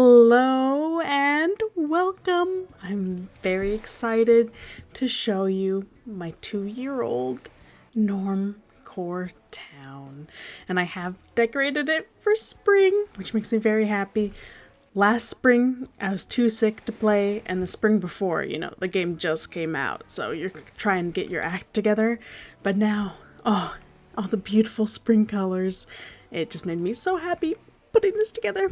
Hello and welcome. I'm very excited to show you my 2-year-old Normcore town. And I have decorated it for spring, which makes me very happy. Last spring, I was too sick to play, and the spring before, the game just came out, so you're trying to get your act together. But now, all the beautiful spring colors. It just made me so happy putting this together.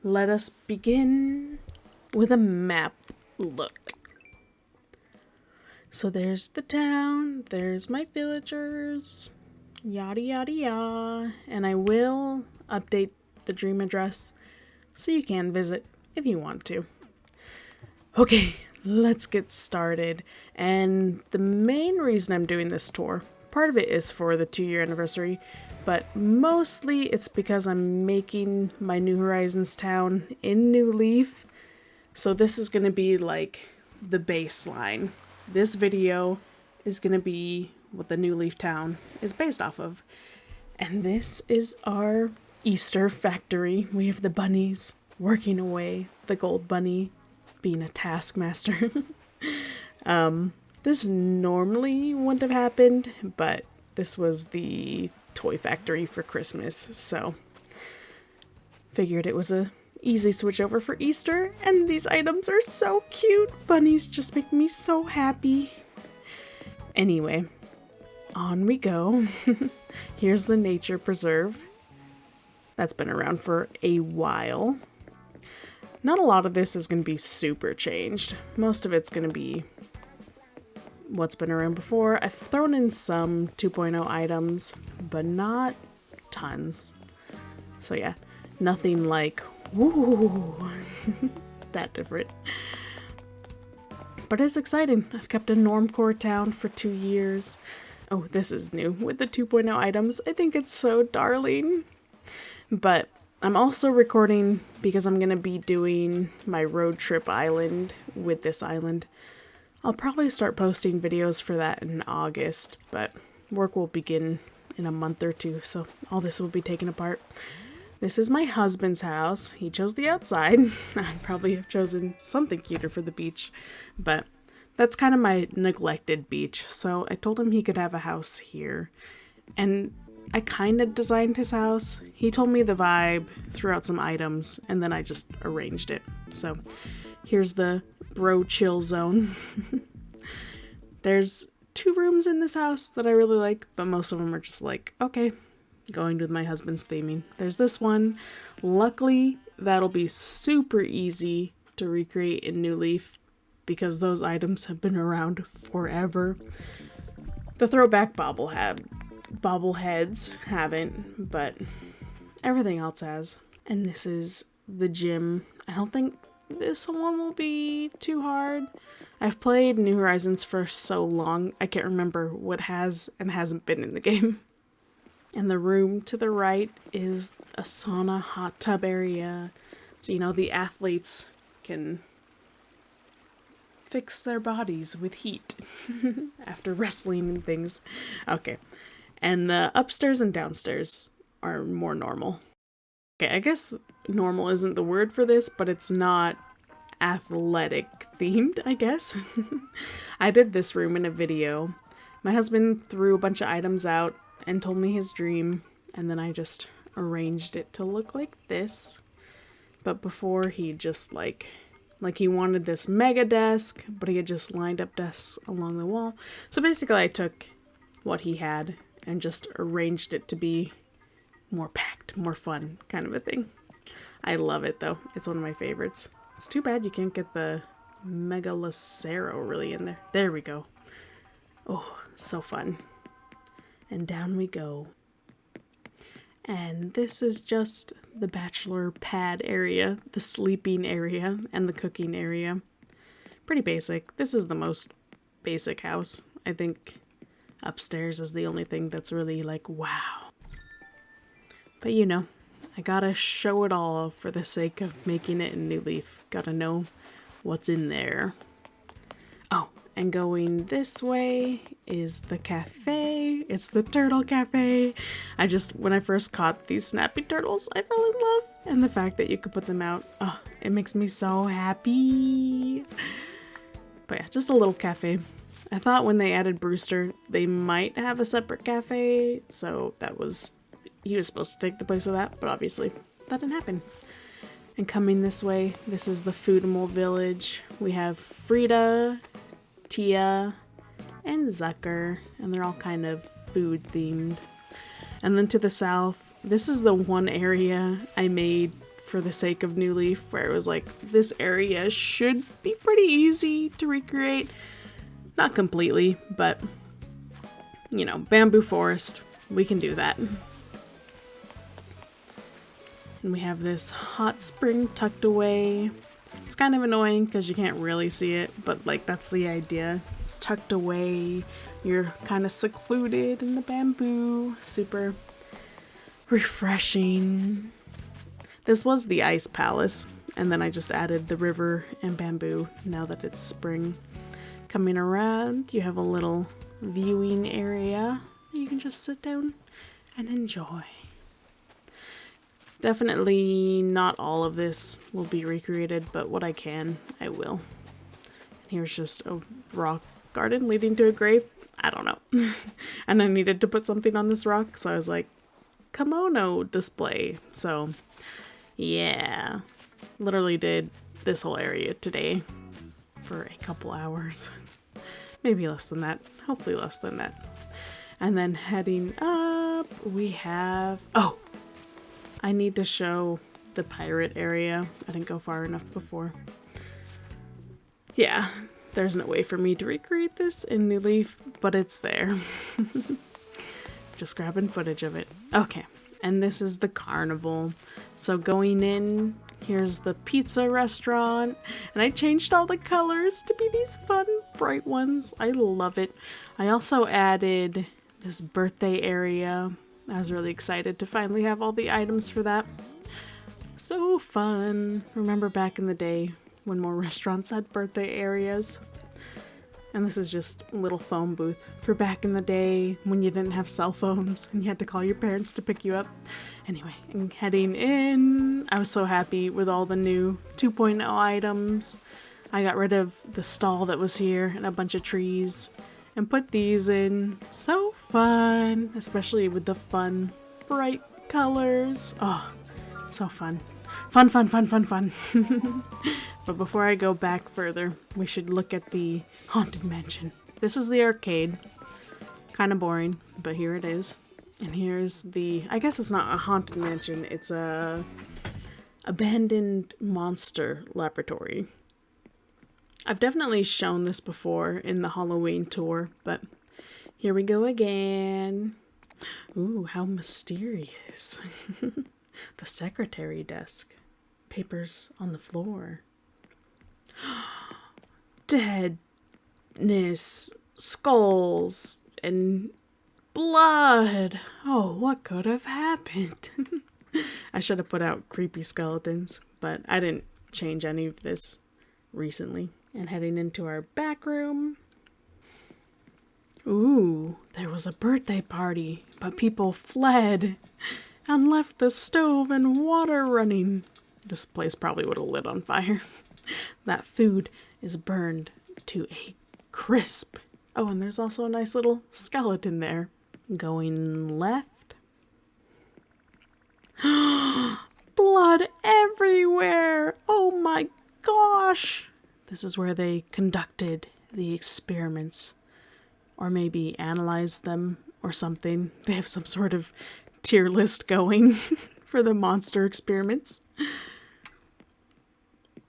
Let us begin with a map look. So there's the town, there's my villagers, yada yada yada, and I will update the dream address so you can visit if you want to. Okay, let's get started. And the main reason I'm doing this tour, part of it is for the 2-year anniversary, but mostly it's because I'm making my New Horizons town in New Leaf. So this is going to be like the baseline. This video is going to be what the New Leaf town is based off of. And this is our Easter factory. We have the bunnies working away, the gold bunny being a taskmaster. This normally wouldn't have happened, but this was the toy factory for Christmas, so figured it was a easy switch over for Easter, and these items are so cute. Bunnies just make me so happy. Anyway, on we go. Here's the nature preserve. That's been around for a while. Not a lot of this is going to be super changed. Most of it's going to be what's been around before. I've thrown in some 2.0 items, but not tons. So yeah, nothing like, woo, that different. But it's exciting. I've kept a Normcore town for 2 years. Oh, this is new with the 2.0 items. I think it's so darling. But I'm also recording because I'm going to be doing my road trip island with this island. I'll probably start posting videos for that in August, but work will begin in a month or two, so all this will be taken apart. This is my husband's house. He chose the outside. I'd probably have chosen something cuter for the beach, but that's kind of my neglected beach, so I told him he could have a house here. And I kind of designed his house. He told me the vibe, threw out some items, and then I just arranged it. So here's the bro chill zone. There's 2 rooms in this house that I really like, but most of them are just like, okay, going with my husband's theming. There's this one. Luckily, that'll be super easy to recreate in New Leaf because those items have been around forever. The throwback bobbleheads haven't, but everything else has. And this is the gym. I don't think this one will be too hard. I've played New Horizons for so long, I can't remember what has and hasn't been in the game. And the room to the right is a sauna hot tub area. So, the athletes can fix their bodies with heat after wrestling and things. Okay. And the upstairs and downstairs are more normal. Okay, I guess normal isn't the word for this, but it's not athletic themed, I guess. I did this room in a video. My husband threw a bunch of items out and told me his dream, and then I just arranged it to look like this. But before, he just like he wanted this mega desk, but he had just lined up desks along the wall. So basically I took what he had and just arranged it to be more packed, more fun kind of a thing. I love it though. It's one of my favorites. It's too bad you can't get the Mega Lacero really in there. There we go. Oh, so fun. And down we go. And this is just the bachelor pad area, the sleeping area, and the cooking area. Pretty basic. This is the most basic house. I think upstairs is the only thing that's really like, wow. But I gotta show it all for the sake of making it in New Leaf. Gotta know what's in there. Oh, And going this way is the cafe. It's the turtle cafe. When I first caught these snappy turtles, I fell in love. And the fact that you could put them out, oh, it makes me so happy. But yeah, just a little cafe. I thought when they added Brewster, they might have a separate cafe. So he was supposed to take the place of that, but obviously that didn't happen. And coming this way, this is the Foodimal Village. We have Frida, Tia, and Zucker, and they're all kind of food themed. And then to the south, this is the one area I made for the sake of New Leaf, where it was like, this area should be pretty easy to recreate. Not completely, but, you know, bamboo forest, we can do that. And we have this hot spring tucked away. It's kind of annoying because you can't really see it, but like that's the idea. It's tucked away. You're kind of secluded in the bamboo. Super refreshing. This was the ice palace, and then I just added the river and bamboo now that it's spring. Coming around, you have a little viewing area. You can just sit down and enjoy. Definitely not all of this will be recreated, but what I can, I will. Here's just a rock garden leading to a grave. I don't know. And I needed to put something on this rock, so I was like, kimono display. So, yeah. Literally did this whole area today for a couple hours. Maybe less than that. Hopefully less than that. And then heading up, we have... Oh! I need to show the pirate area. I didn't go far enough before. Yeah, there's no way for me to recreate this in New Leaf, but it's there. Just grabbing footage of it. Okay, and this is the Carnival. So going in, here's the pizza restaurant, and I changed all the colors to be these fun, bright ones. I love it. I also added this birthday area. I was really excited to finally have all the items for that. So fun. Remember back in the day when more restaurants had birthday areas? And this is just a little phone booth for back in the day when you didn't have cell phones and you had to call your parents to pick you up. Anyway, and heading in, I was so happy with all the new 2.0 items. I got rid of the stall that was here and a bunch of trees and put these in. So fun, especially with the fun, bright colors. Oh, so fun. Fun, fun, fun, fun, fun. But before I go back further, we should look at the Haunted Mansion. This is the arcade. Kind of boring, but here it is. And here's the, I guess it's not a Haunted Mansion, it's a abandoned monster laboratory. I've definitely shown this before in the Halloween tour, but here we go again. Ooh, how mysterious. The secretary desk. Papers on the floor. Deadness. Skulls. And blood. Oh, what could have happened? I should have put out creepy skeletons, but I didn't change any of this recently. And heading into our back room. Ooh, there was a birthday party, but people fled and left the stove and water running. This place probably would have lit on fire. That food is burned to a crisp. Oh, and there's also a nice little skeleton there. Going left. Blood everywhere! Oh my gosh! This is where they conducted the experiments. Or maybe analyzed them or something. They have some sort of tier list going for the monster experiments.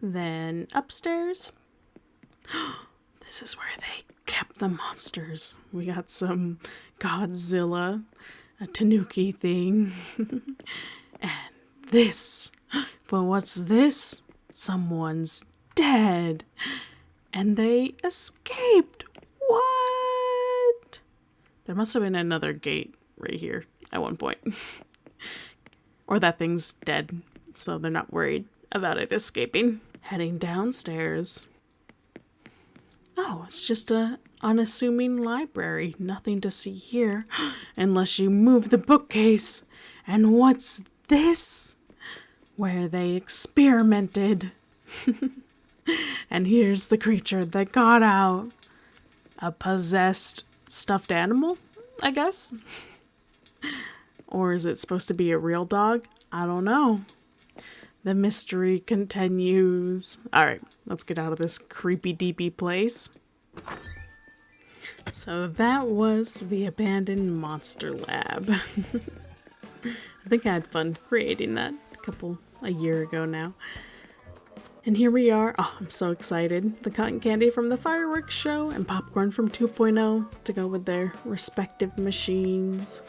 Then upstairs. This is where they kept the monsters. We got some Godzilla, a Tanuki thing, and this. But what's this? Someone's dead. And they escaped. What? There must have been another gate right here at one point. Or that thing's dead, so they're not worried about it escaping. Heading downstairs. Oh, it's just a unassuming library. Nothing to see here unless you move the bookcase. And what's this? Where they experimented. And here's the creature that got out. A possessed stuffed animal, I guess? Or is it supposed to be a real dog? I don't know. The mystery continues. Alright, let's get out of this creepy deepy place. So that was the abandoned monster lab. I think I had fun creating that a year ago now. And here we are. Oh, I'm so excited. The cotton candy from the fireworks show and popcorn from 2.0 to go with their respective machines.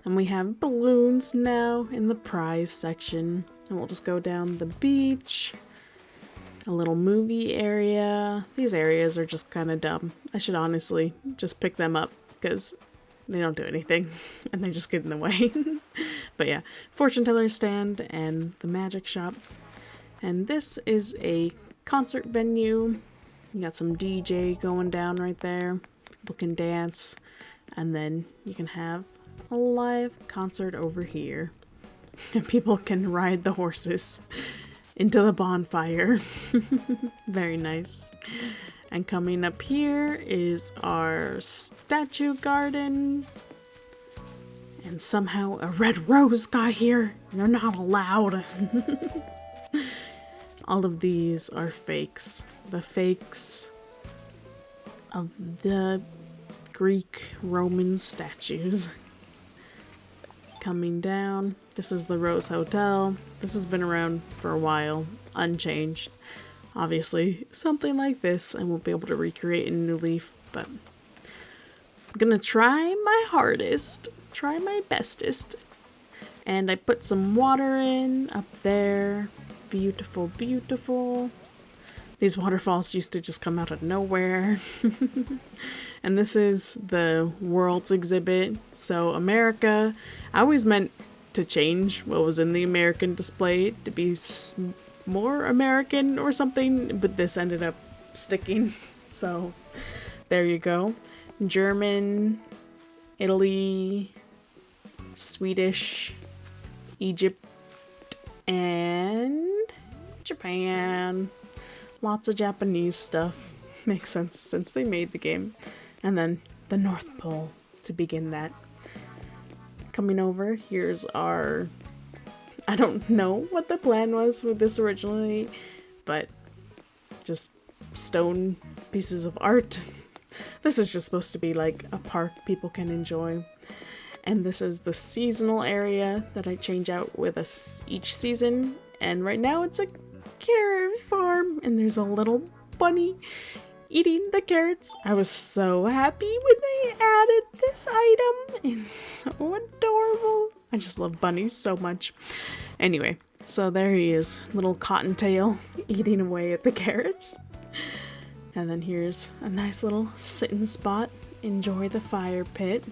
And we have balloons now in the prize section. And we'll just go down the beach. A little movie area. These areas are just kind of dumb. I should honestly just pick them up because they don't do anything and they just get in the way. But yeah, fortune teller stand and the magic shop. And this is a concert venue. You got some DJ going down right there. People can dance. And then you can have a live concert over here. And people can ride the horses into the bonfire. Very nice. And coming up here is our statue garden. And somehow a red rose got here. You're not allowed. All of these are fakes. The fakes of the Greek Roman statues. Coming down. This is the Rose Hotel. This has been around for a while, unchanged. Obviously, something like this I won't be able to recreate in New Leaf, but I'm gonna try my hardest, try my bestest. And I put some water in up there. Beautiful, beautiful. These waterfalls used to just come out of nowhere. And this is the world's exhibit. So America, I always meant to change what was in the American display to be more American or something, but this ended up sticking. So there you go. German, Italy, Swedish, Egypt, and Japan. Lots of Japanese stuff. Makes sense since they made the game. And then the North Pole to begin that. Coming over, here's our... I don't know what the plan was with this originally, but just stone pieces of art. This is just supposed to be like a park people can enjoy. And this is the seasonal area that I change out with us each season. And right now it's a carrot farm, and there's a little bunny eating the carrots. I was so happy when they added this item. It's so adorable. I just love bunnies so much. Anyway, so there he is, little cottontail eating away at the carrots. And then here's a nice little sitting spot. Enjoy the fire pit.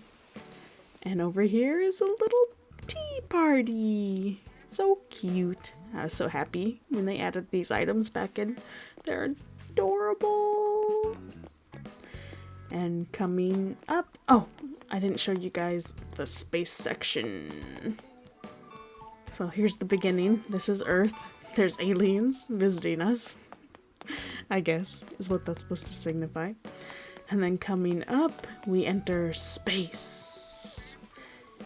And over here is a little tea party. It's so cute. I was so happy when they added these items back in. They're adorable. And coming up, oh, I didn't show you guys the space section. So here's the beginning. This is Earth. There's aliens visiting us, I guess, is what that's supposed to signify. And then coming up, we enter space.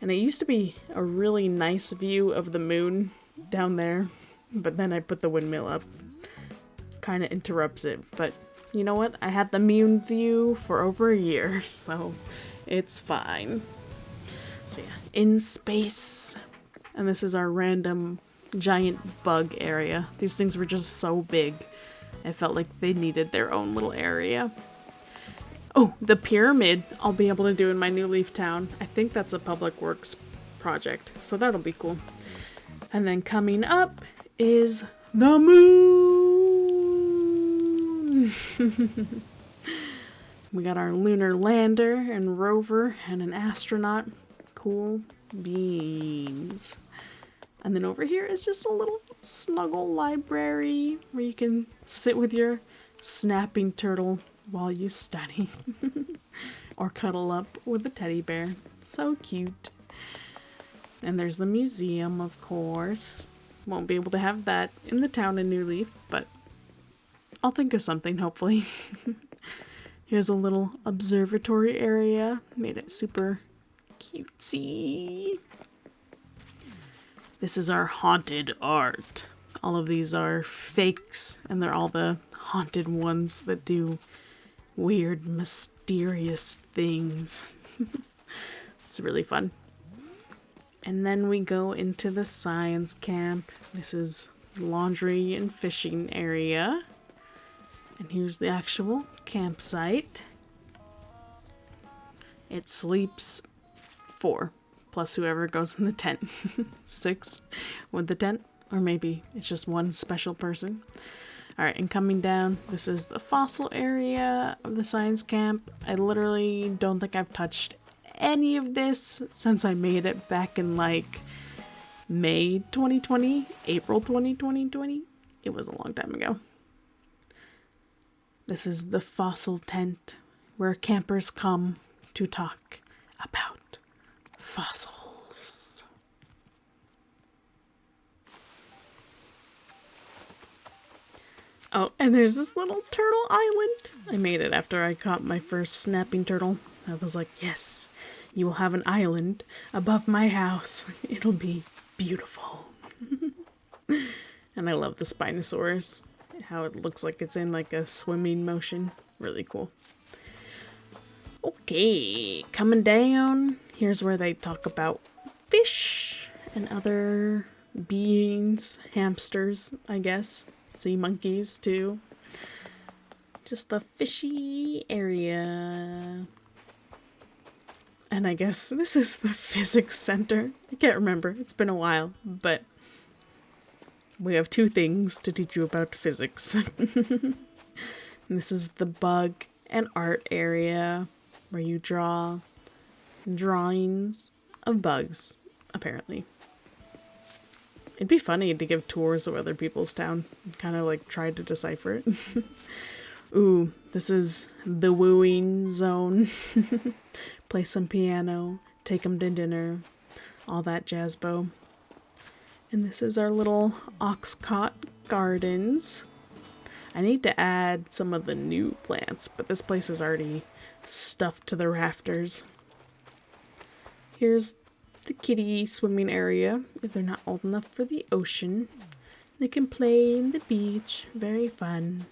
And it used to be a really nice view of the moon down there, but then I put the windmill up. Kind of interrupts it, but you know what? I had the moon view for over a year, so it's fine. So yeah, in space. And this is our random giant bug area. These things were just so big. I felt like they needed their own little area. Oh, the pyramid I'll be able to do in my New Leaf town. I think that's a public works project, so that'll be cool. And then coming up is the moon. We got our lunar lander and rover and an astronaut. Cool beans. And then over here is just a little snuggle library where you can sit with your snapping turtle while you study. Or cuddle up with a teddy bear. So cute. And there's the museum, of course. Won't be able to have that in the town in New Leaf, but I'll think of something, hopefully. Here's a little observatory area. Made it super cutesy. This is our haunted art. All of these are fakes, and they're all the haunted ones that do weird, mysterious things. It's really fun. And then we go into the science camp. This is laundry and fishing area. And here's the actual campsite. It sleeps 4, plus whoever goes in the tent. 6 with the tent, or maybe it's just one special person. Alright, and coming down, this is the fossil area of the science camp. I literally don't think I've touched any of this since I made it back in like May 2020, April 2020. It was a long time ago. This is the fossil tent where campers come to talk about fossils. Oh, and there's this little turtle island. I made it after I caught my first snapping turtle. I was like, yes, you will have an island above my house. It'll be beautiful. And I love the Spinosaurus. How it looks like it's in like a swimming motion. Really cool. Okay, coming down. Here's where they talk about fish and other beings. Hamsters, I guess. Sea monkeys, too. Just the fishy area. And I guess this is the physics center. I can't remember. It's been a while, but we have 2 things to teach you about physics. This is the bug and art area where you draw drawings of bugs, apparently. It'd be funny to give tours of other people's town and kind of like try to decipher it. Ooh, this is the wooing zone. Play some piano, take them to dinner, all that jazzbo. And this is our little oxcot gardens. I need to add some of the new plants, but this place is already stuffed to the rafters. Here's the kiddie swimming area. If they're not old enough for the ocean, they can play in the beach. Very fun.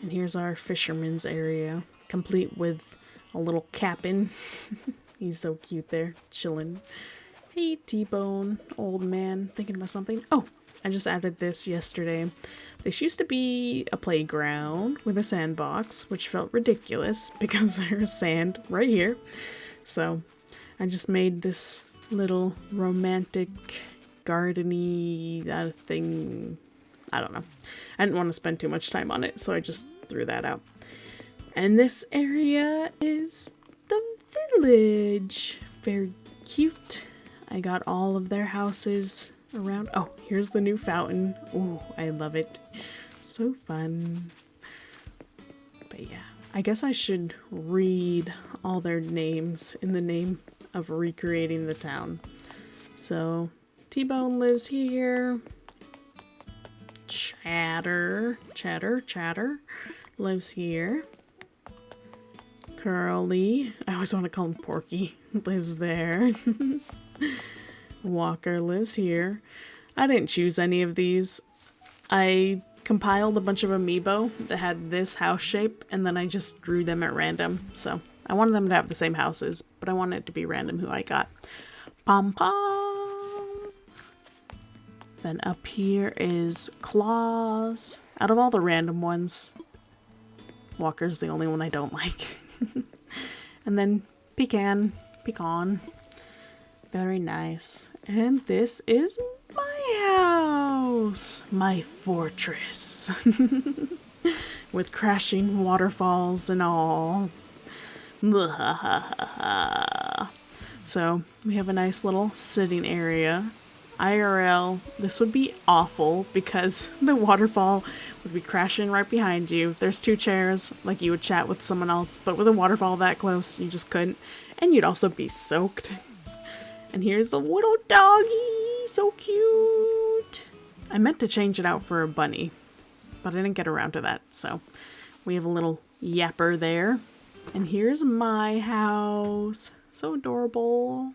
And here's our fisherman's area, complete with a little cap'n. He's so cute there, chilling. Hey, T-Bone, old man, thinking about something. Oh, I just added this yesterday. This used to be a playground with a sandbox, which felt ridiculous because there's sand right here. So I just made this little romantic gardeny thing. I don't know. I didn't want to spend too much time on it, so I just threw that out. And this area is the village. Very cute. I got all of their houses around. Oh, here's the new fountain. Ooh, I love it. So fun. But yeah, I guess I should read all their names in the name of recreating the town. So, T-Bone lives here. Chatter lives here. Curly, I always want to call him Porky, lives there. Walker lives here. I didn't choose any of these. I compiled a bunch of amiibo that had this house shape, and then I just drew them at random. So I wanted them to have the same houses, but I wanted it to be random who I got. Pom Pom. Then up here is Claus. Out of all the random ones, Walker's the only one I don't like. And then Pecan. Very nice. And this is my house. My fortress. With crashing waterfalls and all. So we have a nice little sitting area. IRL, this would be awful because the waterfall would be crashing right behind you. There's 2 chairs, like you would chat with someone else, but with a waterfall that close, you just couldn't. And you'd also be soaked. And here's a little doggy, so cute. I meant to change it out for a bunny, but I didn't get around to that, so we have a little yapper there. And here's my house. So adorable.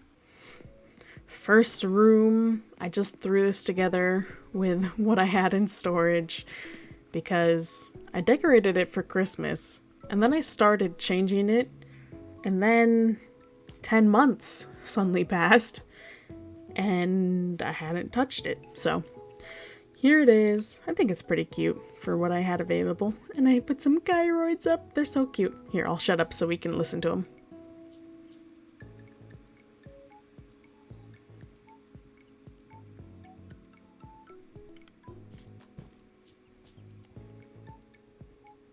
First room, I just threw this together with what I had in storage because I decorated it for Christmas and then I started changing it and then 10 months suddenly passed and I hadn't touched it. So here it is. I think it's pretty cute for what I had available. And I put some gyroids up. They're so cute. Here, I'll shut up so we can listen to them.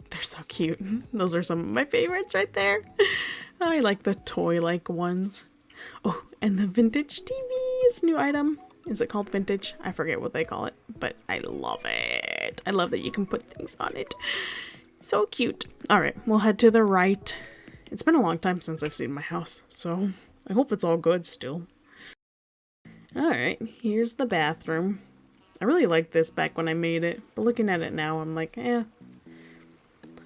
They're so cute. Those are some of my favorites right there. I like the toy-like ones. Oh, and the vintage TV is a new item. Is it called vintage? I forget what they call it, but I love it. I love that you can put things on it. So cute. All right, we'll head to the right. It's been a long time since I've seen my house, so I hope it's all good still. All right, here's the bathroom. I really liked this back when I made it, but looking at it now, I'm like, eh.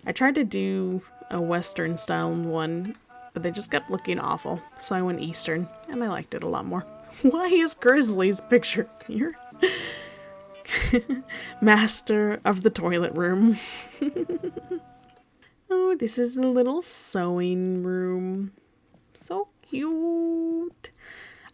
I tried to do a Western style one, but they just kept looking awful, so I went Eastern, and I liked it a lot more. Why is Grizzly's picture here? Master of the toilet room. Oh, this is the little sewing room. So cute.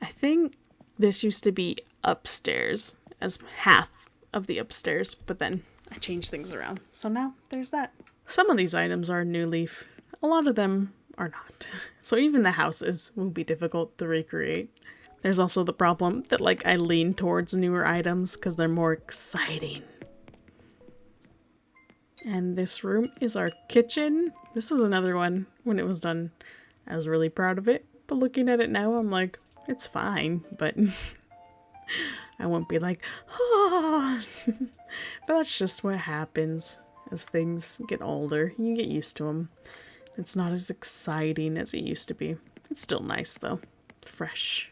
I think this used to be upstairs as half of the upstairs, but then I changed things around. So now there's that. Some of these items are New Leaf. A lot of them are not. So even the houses will be difficult to recreate. There's also the problem that, like, I lean towards newer items because they're more exciting. And this room is our kitchen. This was another one when it was done. I was really proud of it. But looking at it now, I'm like, it's fine. But I won't be like, ah. But that's just what happens as things get older. You get used to them. It's not as exciting as it used to be. It's still nice, though. Fresh.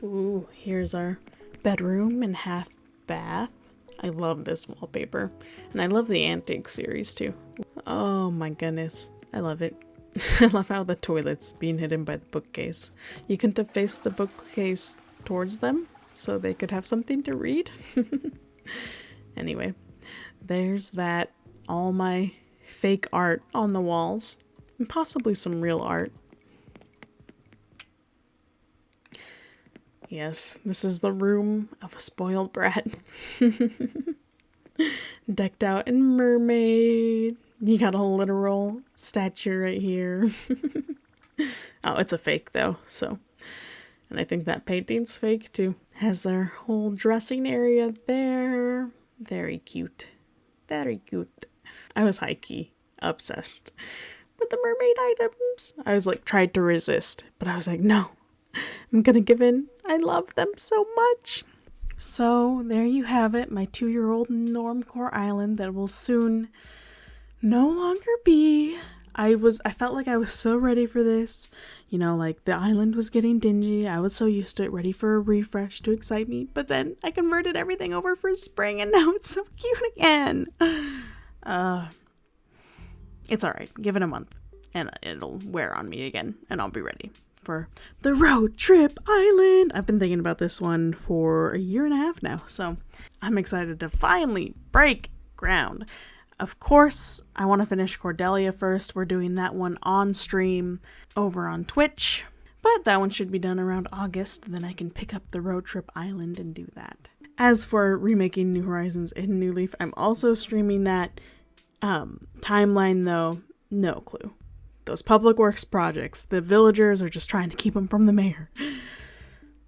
Ooh, here's our bedroom and half bath. I love this wallpaper. And I love the antique series too. Oh my goodness. I love it. I love how the toilet's being hidden by the bookcase. You couldn't have faced the bookcase towards them so they could have something to read. Anyway, there's that. All my fake art on the walls. And possibly some real art. Yes, this is the room of a spoiled brat. Decked out in mermaid. You got a literal statue right here. Oh, it's a fake though, so. And I think that painting's fake too. Has their whole dressing area there. Very cute. Very cute. I was high-key obsessed with the mermaid items. I was like, tried to resist, but I was like, no. I'm gonna give in. I love them so much. So there you have it, my 2-year-old Normcore Island that will soon no longer be. I felt like I was so ready for this. You know, like the island was getting dingy. I was so used to it, ready for a refresh to excite me. But then I converted everything over for spring and now it's so cute again. It's alright. Give it a month and it'll wear on me again and I'll be ready for the road trip island. I've been thinking about this one for a year and a half now, so I'm excited to finally break ground. Of course, I want to finish Cordelia first. We're doing that one on stream over on Twitch, but that one should be done around August. Then I can pick up the road trip island and do that. As for remaking New Horizons in New Leaf, I'm also streaming that. Timeline though, no clue. Those public works projects, the villagers are just trying to keep them from the mayor.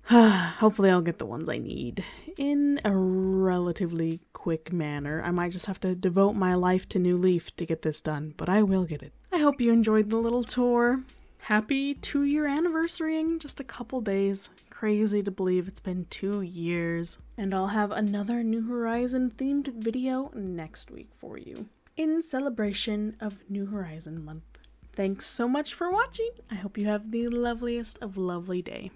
Hopefully I'll get the ones I need in a relatively quick manner. I might just have to devote my life to New Leaf to get this done, but I will get it. I hope you enjoyed the little tour. Happy 2-year anniversary in just a couple days. Crazy to believe it's been 2 years. And I'll have another New Horizon themed video next week for you, in celebration of New Horizon month. Thanks so much for watching. I hope you have the loveliest of lovely day.